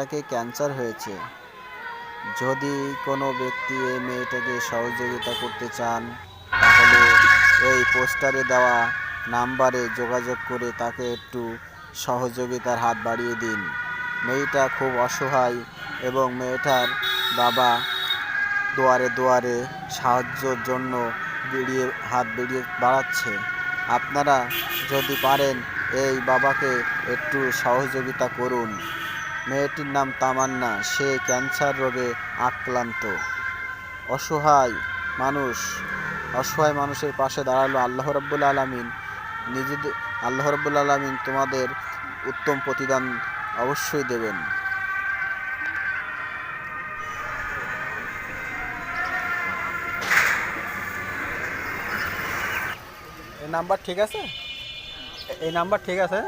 মেয়েটাকে ক্যান্সার হয়েছে। যদি কোনো ব্যক্তি এই মেয়েটাকে সহযোগিতা করতে চান তাহলে এই পোস্টারে দেওয়া নাম্বারে যোগাযোগ করে তাকে একটু সহযোগিতার হাত বাড়িয়ে দিন। মেয়েটা খুব অসহায় এবং মেয়েটার বাবা দুয়ারে দুয়ারে সাহায্যের জন্য হাত বাড়াচ্ছে। আপনারা যদি পারেন এই বাবাকে একটু সহযোগিতা করুন। মেয়েটির নাম তামান্না, সে ক্যান্সার রোগে আক্রান্ত। অসহায় মানুষের পাশে দাঁড়ালো আল্লাহ রাব্বুল আলামিন। আল্লাহ রাব্বুল আলামিন তোমাদের উত্তম প্রতিদান অবশ্যই দেবেন। এই নাম্বার ঠিক আছে? এই নাম্বার ঠিক আছে?